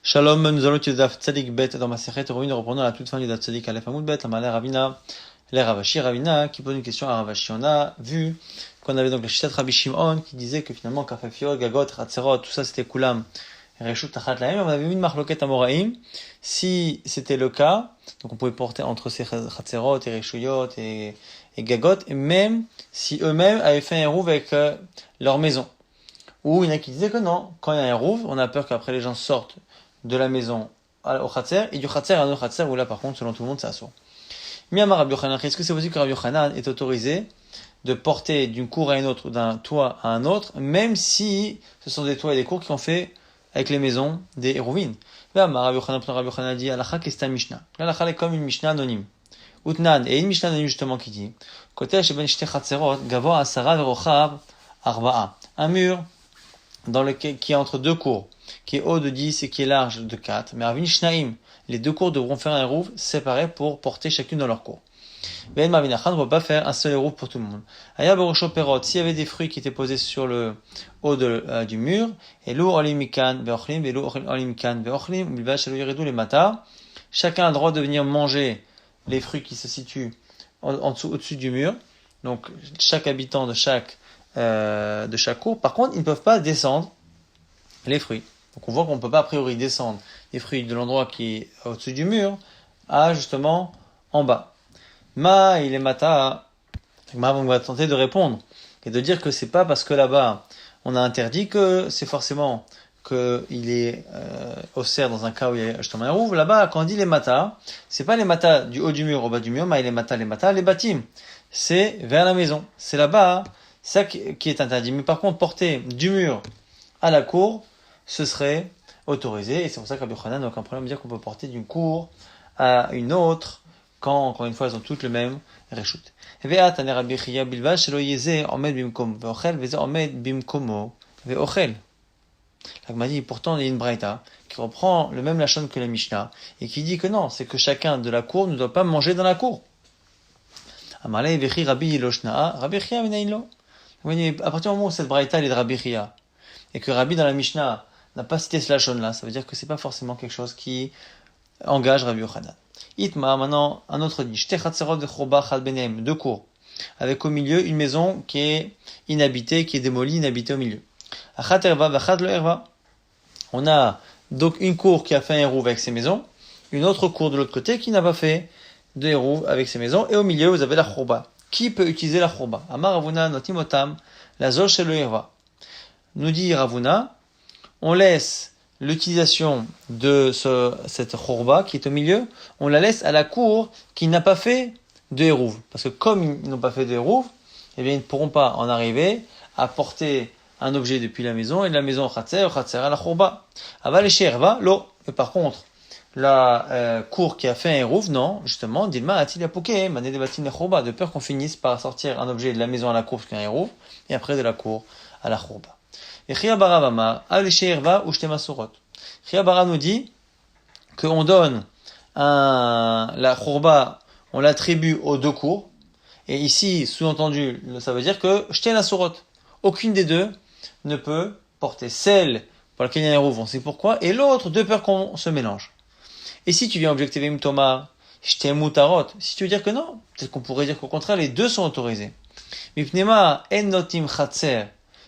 Shalom, nous allons utiliser Daf Tzadik Bet dans ma séchette. Nous reprenons à la toute fin du Daf Tzadik Aleph Hamoud Bet, la Malé Ravina, les Ravashi Ravina, qui pose une question à Ravashi. On a vu qu'on avait donc le Shitat Rabbi Shimon qui disait que finalement Kafafiot, Gagot, Hatzerot, tout ça c'était Kulam, Reshut Tachat Lahem. On avait vu une marloquette à Moraïm. Si c'était le cas, donc on pouvait porter entre ces Hatzerot et Reshuyot et Gagot, et même si eux-mêmes avaient fait un rouv avec leur maison. Ou il y en a qui disaient que non, quand il y a un rouv, on a peur qu'après les gens sortent de la maison au Khatser, et du Khatser à un autre Khatser, où là par contre, selon tout le monde, c'est assourd. Miyama Rabbi Yochanan, est-ce que c'est possible que Rabbi Yochanan est autorisé de porter d'une cour à une autre, ou d'un toit à un autre, même si ce sont des toits et des cours qui ont fait avec les maisons des Hérouvines? Là, Rabbi Yochanan dit, Alacha Kesta Mishnah. Là, Alacha est comme une Mishnah anonyme. Utnan, et une Mishnah anonyme justement qui dit, Kotel Sheben Shte Khatserot, Gavoa Asara Verochav Arba'a. Un mur qui est entre deux cours, qui est haut de 10 et qui est large de 4. Mais Ravin Shnaim, les deux cours devront faire un rouv séparé pour porter chacune dans leur cours. Ben Mavinachan ne va pas faire un seul rouv pour tout le monde. Aya Borosho Perot, s'il y avait des fruits qui étaient posés sur le haut du mur, et l'eau olimikan veochlim, et l'eau olimikan veochlim, bilva shelo yeredu les mata, chacun a le droit de venir manger les fruits qui se situent en dessous, au-dessus du mur. Donc chaque habitant de chaque cours. Par contre, ils ne peuvent pas descendre les fruits. Donc on voit qu'on ne peut pas a priori descendre les fruits de l'endroit qui est au-dessus du mur à justement en bas. Ma il est mata. On va tenter de répondre et de dire que c'est pas parce que là-bas on a interdit que c'est forcément qu'il est au cerf dans un cas où il y a justement un rouv. Là-bas, quand on dit les matas, c'est pas les matas du haut du mur au bas du mur, mais les matas, les bâtiments. C'est vers la maison. C'est là-bas, ça qui est interdit. Mais par contre, porter du mur à la cour, ce serait autorisé. Et c'est pour ça qu'Rabbi Yochanan n'a aucun problème de dire qu'on peut porter d'une cour à une autre quand, encore une fois, elles ont toutes le même reshut. Ve'at ane Rabbi Chia bilvad shelo yezeh omed bimkom ve'ochel ve'zeh omed bimkomo ve'ochel. L'Agma dit, pourtant, il y a une braïta qui reprend le même lachon que la Mishnah et qui dit que non, c'est que chacun de la cour ne doit pas manger dans la cour. Amalei vechi Rabbi Yiloshna'a, Rabbi Chia minaïlo. À partir du moment où cette braïta est de Rabbi Chia et que Rabbi dans la Mishnah n'a pas cité ce lachon-là, ça veut dire que c'est pas forcément quelque chose qui engage Rabbi Yochanan. Itma, maintenant, un autre dit, Shte chatzerot de chorba chal benem, deux cours, avec au milieu une maison qui est inhabitée, qui est démolie, inhabitée au milieu. Achat erva vachat lo erva. On a donc une cour qui a fait un hérouv avec ses maisons, une autre cour de l'autre côté qui n'a pas fait de hérouv avec ses maisons, et au milieu vous avez la chorba. Qui peut utiliser la chorba? Amar Ravuna notimotam, la zol shel lo erva. Nous dit Ravuna, on laisse l'utilisation de cette chorba qui est au milieu, on la laisse à la cour qui n'a pas fait de hérouv. Parce que comme ils n'ont pas fait de hérouv, eh bien ils ne pourront pas en arriver à porter un objet depuis la maison, et de la maison au khatser à la chorba. Aval erva, l'eau. Et par contre, la cour qui a fait un hérouv, non, justement, dilma atil apouké, mané de batin la chorba, de peur qu'on finisse par sortir un objet de la maison à la cour parce qu'il y a un hérouv, et après de la cour à la chorba. Et Chia Barav Amar, Aval erva ou shtema surot. Chia Barav nous dit qu'on donne la chorba, on l'attribue aux deux cours, et ici, sous-entendu, ça veut dire que shtena surot. Aucune des deux ne peut porter celle pour laquelle il y a un rouv, on sait pourquoi, et l'autre de peur qu'on se mélange. Et si tu viens objecter Vim Thomas, Shte Mutarot, si tu veux dire que non, peut-être qu'on pourrait dire qu'au contraire, les deux sont autorisés. Mipnema en notim chatser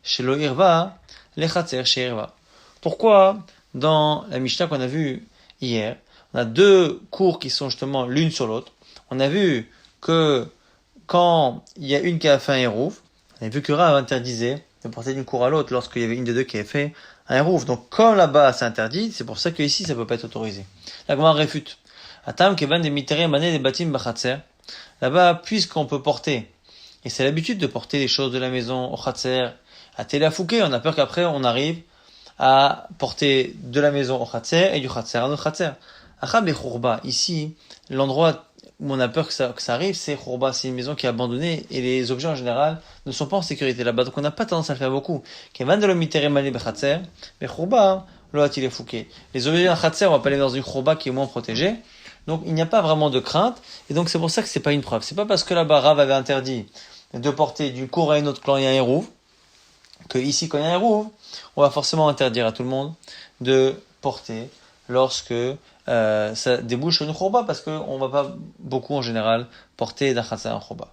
shelo irva, le chatser she irva. Pourquoi, dans la Mishnah qu'on a vue hier, on a deux cours qui sont justement l'une sur l'autre. On a vu que quand il y a une qui a fait un hérouf, on a vu que Rav interdisait de porter d'une cour à l'autre lorsqu'il y avait une des deux qui avait fait un hérouf. Donc, comme là-bas c'est interdit, c'est pour ça qu'ici ça peut pas être autorisé. La Gemara réfute. Atam kevan de mitere mané des batim bachatser. Là-bas, puisqu'on peut porter, et c'est l'habitude de porter les choses de la maison au khatser, à telafouké, on a peur qu'après on arrive à porter de la maison au khatser et du khatser à notre khatser. Achab et churba, ici, l'endroit où on a peur que ça arrive, c'est churba, c'est une maison qui est abandonnée et les objets en général ne sont pas en sécurité là-bas, donc on n'a pas tendance à le faire beaucoup. Kevan de l'omitere mané bechatser, mais churba, lo a-t-il fouqué. Les objets en khatser, on va pas aller dans une churba qui est moins protégée, donc il n'y a pas vraiment de crainte, et donc c'est pour ça que c'est pas une preuve. C'est pas parce que là-bas Rav avait interdit de porter d'une cour à une autre quand il y a un hérouv, que ici quand il y a un hérouv, on va forcément interdire à tout le monde de porter lorsque ça débouche sur une khourba, parce qu'on va pas beaucoup en général porter d'un khatsa en khourba.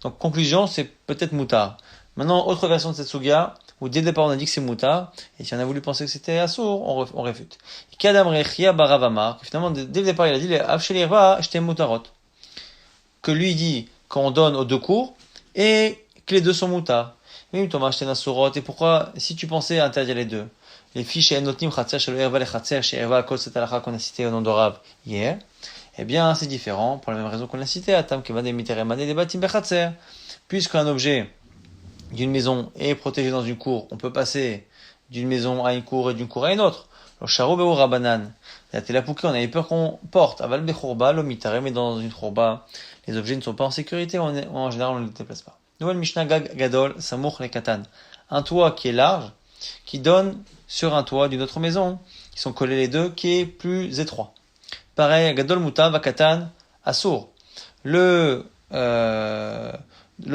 Donc conclusion, c'est peut-être moutard. Maintenant, autre version de cette sugia, où dès le départ on a dit que c'est moutard, et si on a voulu penser que c'était assour, on réfute. Kadam rechia baravamar, finalement dès le départ il a dit avshelirva j'étais moutarot, que lui dit qu'on donne aux deux cours et que les deux sont moutards. Oui, Thomas j'étais nasurot, et pourquoi si tu pensais interdire les deux? Les fiches chez Notnim Khatser, chez le Erva, les Khatser, chez Erva, à cause de cette halakha qu'on a cité au nom de Rav hier, eh bien, c'est différent, pour la même raison qu'on l'a cité, Atam Kevane Miteremane des Batim Bechatser. Puisqu'un objet d'une maison est protégé dans une cour, on peut passer d'une maison à une cour et d'une cour à une autre. Le Sharo Beo Rabanan. La Telapouki, on avait peur qu'on porte. Aval Bechorba, l'Omitare, mais dans une Chorba, les objets ne sont pas en sécurité, en général, on ne les déplace pas. Nouvelle Mishnah Gag Gadol, Samour le Katan. Un toit qui est large, qui donne sur un toit d'une autre maison, qui sont collés les deux, qui est plus étroit. Pareil, Gadol Muta Vakatan Assour. Le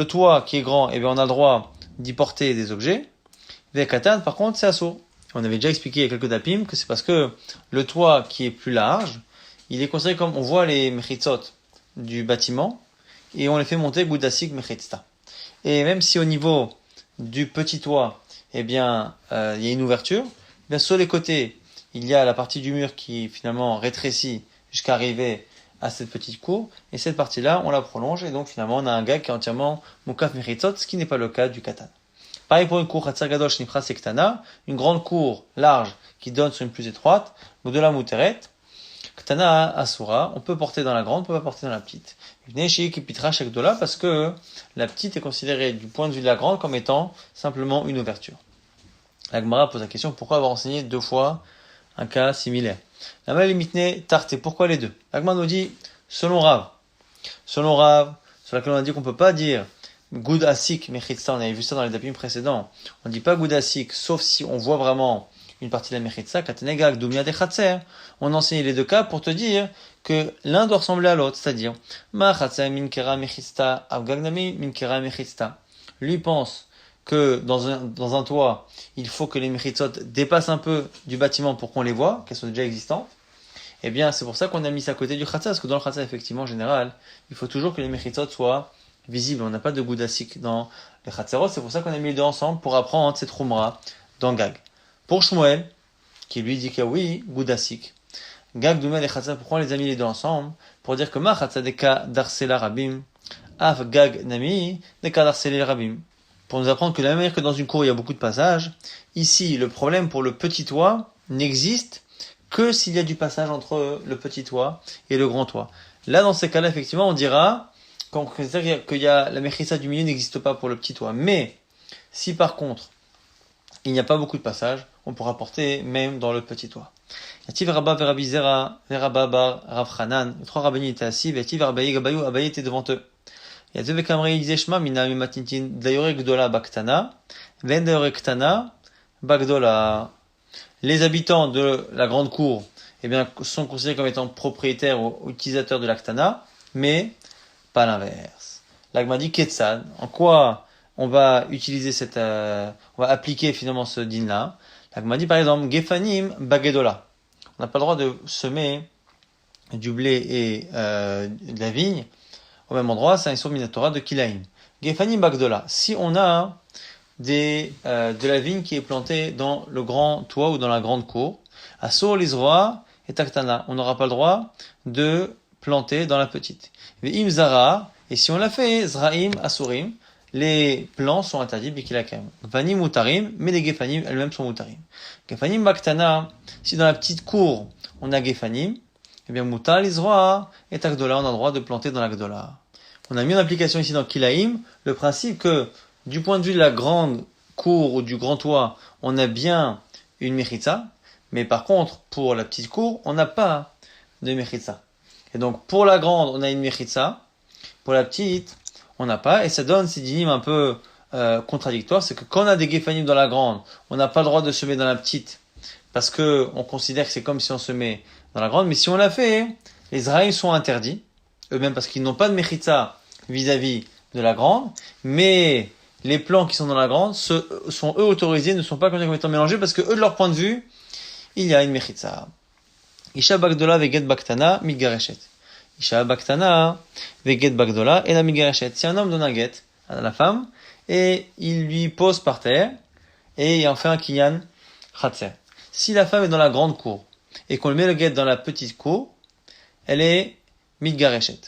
toit qui est grand, eh bien on a le droit d'y porter des objets. Vakatan, par contre, c'est Assour. On avait déjà expliqué il y a quelques dapim que c'est parce que le toit qui est plus large, il est considéré comme, on voit les mechitzot du bâtiment, et on les fait monter Goudasik Mechitzta. Et même si au niveau du petit toit, eh bien, il y a une ouverture, eh bien, sur les côtés, il y a la partie du mur qui finalement rétrécit jusqu'à arriver à cette petite cour, et cette partie-là, on la prolonge, et donc finalement, on a un gag qui est entièrement Mukaf Mechitzot, ce qui n'est pas le cas du Katan. Pareil pour une cour Khatsar Gadol Shnifra Sektana, une grande cour large qui donne sur une plus étroite, ou de la Mouteret, Ktana Asura, on peut porter dans la grande, on peut pas porter dans la petite. Parce que la petite est considérée du point de vue de la grande comme étant simplement une ouverture. La Gemara pose la question, pourquoi avoir enseigné deux fois un cas similaire? La Malimitne Tarte, pourquoi les deux? La Gemara nous dit, selon Rav, sur laquelle on a dit qu'on peut pas dire Goud Asik Mechitza, on avait vu ça dans les dapim précédents, on dit pas Goud Asik, sauf si on voit vraiment une partie de la Mechitza, Katenegag, Dumia de Khatser, on enseigne les deux cas pour te dire que l'un doit ressembler à l'autre, c'est-à-dire, Ma Khatser Minkera Mechitza, Avgagnami Minkera Mechitza. Lui pense que dans un toit, il faut que les Mechitzot dépassent un peu du bâtiment pour qu'on les voit, qu'elles sont déjà existantes. Eh bien, c'est pour ça qu'on a mis ça à côté du Khatser, parce que dans le Khatser, effectivement, en général, il faut toujours que les Mechitzot soient visibles. On n'a pas de Goudasik dans les Khatserot, c'est pour ça qu'on a mis les deux ensemble pour apprendre cette Rumra dans Gag. Pour Shmuel, qui lui dit que oui, Goudasik. Gag, Doumel et Khatsa, pourquoi on les a mis les deux ensemble? Pour dire que Ma Khatsa deka darsela rabim, Af Gag nami deka darsela rabim. Pour nous apprendre que de la même manière que dans une cour il y a beaucoup de passages, ici le problème pour le petit toit n'existe que s'il y a du passage entre le petit toit et le grand toit. Là, dans ces cas-là, effectivement, on dira qu'il y a la Mechissa du milieu n'existe pas pour le petit toit. Mais, si par contre, il n'y a pas beaucoup de passages, on pourra porter même dans le petit toit. Yativ Rabba Verabi Zera, Verabba Bar Rav Hanan, les trois rabbins étaient assis, Yativ Abaye Gabayou, Abaye était devant eux. Yativ Kamrei disait Shema, Mina Mimatintin, Dayore Gdola Baktana, Ven Dayore Ktana, Bagdola. Les habitants de la grande cour, eh bien, sont considérés comme étant propriétaires ou utilisateurs de l'Aktana, mais pas l'inverse. L'Agma dit Ketsan, en quoi on va utiliser on va appliquer finalement ce din-là. L'Agma dit par exemple, Gefanim Bagedola. On n'a pas le droit de semer du blé et de la vigne au même endroit, c'est un Isur Minatora de Kilaim. Gefanim Bagdola. Si on a de la vigne qui est plantée dans le grand toit ou dans la grande cour, Asur l'Izroa et Taktana. On n'aura pas le droit de planter dans la petite. Ve'im Zara, et si on l'a fait, Zraim Asurim, les plants sont interdits, Bikilakam. Gefanim Mutarim, mais les Gefanim elles-mêmes sont Mutarim. Gefanim Baktana, si dans la petite cour on a Gefanim, eh bien Mutal Izroa et Takdola, on a le droit de planter dans la Gdola. On a mis en application ici dans Kilaim le principe que du point de vue de la grande cour ou du grand toit, on a bien une mechitza, mais par contre, pour la petite cour, on n'a pas de mechitza. Et donc, pour la grande, on a une mechitza, pour la petite, on n'a pas, et ça donne ces dynimes un peu contradictoires, c'est que quand on a des gefanim dans la grande, on n'a pas le droit de semer dans la petite, parce que on considère que c'est comme si on semait dans la grande, mais si on l'a fait, les Zraïm sont interdits, eux-mêmes parce qu'ils n'ont pas de mechitza vis-à-vis de la grande, mais les plants qui sont dans la grande sont eux autorisés, ne sont pas comme étant mélangés, parce que eux, de leur point de vue, il y a une mechitza. Isha bagdola veget baktana mitgareshet. Isha baktana veget bagdola et la mitgareshet. Si un homme donne un get à la femme, et il lui pose par terre, et il en fait un kinyan khatser. Si la femme est dans la grande cour, et qu'on lui met le get dans la petite cour, elle est mitgareshet.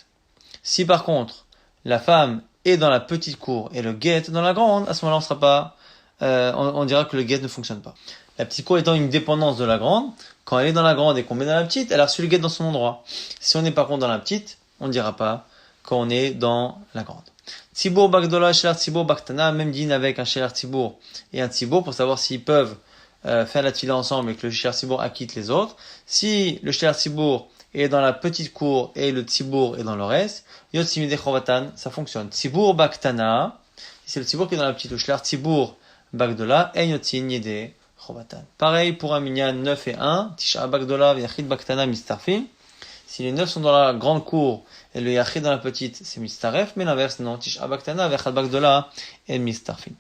Si par contre, la femme est dans la petite cour et le get dans la grande, à ce moment-là, on sera pas, on dira que le get ne fonctionne pas. La petite cour étant une dépendance de la grande, quand elle est dans la grande et qu'on met dans la petite, elle a reçu le get dans son endroit. Si on est par contre dans la petite, on ne dira pas qu'on est dans la grande. Tzibour bagdola, shelar tzibour baktana, même dîne avec un shelar tzibour et un tzibour pour savoir s'ils peuvent faire la tefila ensemble et que le shelar tzibour acquitte les autres. Si le shelar tzibour est dans la petite cour et le tzibour est dans le reste, yot simide chovatan, ça fonctionne. Tzibour baktana, c'est le tzibour qui est dans la petite, le shelar tzibour bagdola, en yotin yede chovatan. Pareil pour un minyan 9 et 1, tisha bagdola v'yachid baktana mistarfin. Si les 9 sont dans la grande cour et le yachid dans la petite, c'est mistaref, mais l'inverse, non. Tisha baktana v'yachad bagdola et mistarfin.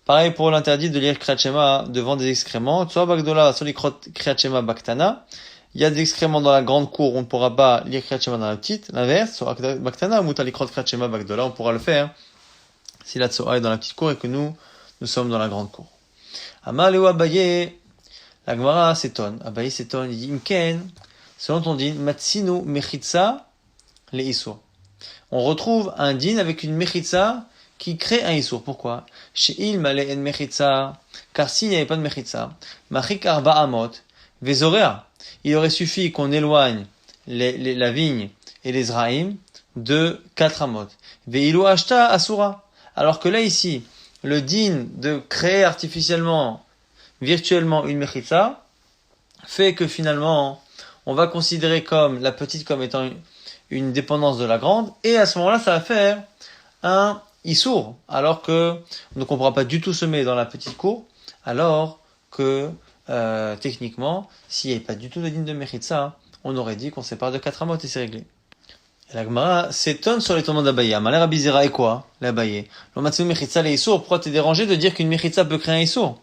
Pareil pour l'interdit de lire Kriyat Shema devant des excréments. Soit bagdola, soit Kriyat Shema baktana. Il y a des excréments dans la grande cour, on ne pourra pas lire Kriyat Shema dans la petite. L'inverse, soit baktana, muta likrot Kriyat Shema bagdola, on pourra le faire si la tsoa est dans la petite cour et que nous sommes dans la grande cour. Amar leo Abaye, la Gemara s'étonne. Abaye s'étonne, il dit, Imken, selon ton din, matsinu mechitza le isur. On retrouve un din avec une mechitza qui crée un isur. Pourquoi? Chez il malé en mechitza, car s'il n'y avait pas de mechitza, machik arba amot, vezorea. Il aurait suffi qu'on éloigne la vigne et les zraïm de 4 amot. Veilu ashta asura. Alors que là, ici, le din de créer artificiellement, virtuellement une mechitza, fait que finalement, on va considérer comme la petite comme étant une dépendance de la grande, et à ce moment-là, ça va faire un issour, alors que on ne comprend pas du tout semer dans la petite cour, alors que techniquement, s'il n'y avait pas du tout de din de mechitza, on aurait dit qu'on sépare de 4 amot et c'est réglé. Et la Gemara s'étonne sur l'étonnement d'Abaye. Amalé Rabbi Zera et quoi, l'Abaye? L'Omatsinu mechitza le issour, pourquoi t'es dérangé de dire qu'une mechitza peut créer un issour?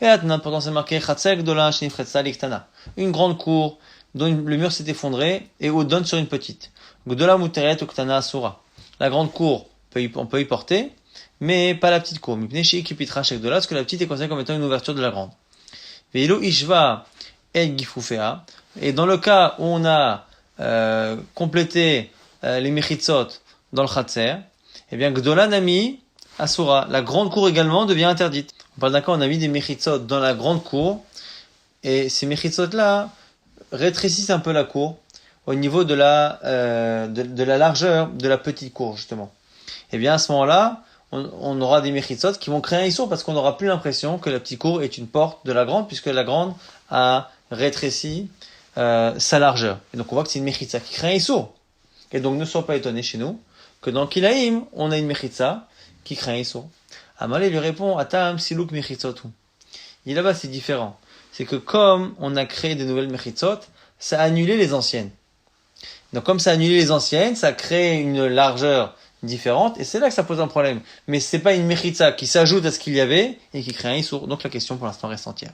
Et là, pourtant c'est marqué Chatzek Dola Shnifretza Liktana. Une grande cour dont le mur s'est effondré et où donne sur une petite. Gdola Muteret Uktana Asura. La grande cour, on peut y porter, mais pas la petite cour. Mipne Shi Kipitra Shek Dola, parce que la petite est considérée comme étant une ouverture de la grande. Veilo Ishva El Gifufea. Et dans le cas où on a complété les mechitzot dans le Chatzer, eh bien Gdola Nami Asura. La grande cour également devient interdite. On parle d'un cas, on a mis des mechitzot dans la grande cour, et ces mechitzot-là rétrécissent un peu la cour au niveau de la largeur de la petite cour, justement. Et bien, à ce moment-là, on aura des mechitzot qui vont créer un issour parce qu'on n'aura plus l'impression que la petite cour est une porte de la grande, puisque la grande a rétréci sa largeur. Et donc, on voit que c'est une mechitza qui crée un issour. Et donc, ne sois pas étonné chez nous que dans Kilaïm, on a une mechitza qui crée un issour. Amalé lui répond, Atam siluk mechitzotu. Et là-bas, c'est différent. C'est que comme on a créé des nouvelles mechitzot, ça a annulé les anciennes. Donc comme ça a annulé les anciennes, ça crée une largeur différente, et c'est là que ça pose un problème. Mais c'est pas une mechitza qui s'ajoute à ce qu'il y avait, et qui crée un issour. Donc la question pour l'instant reste entière.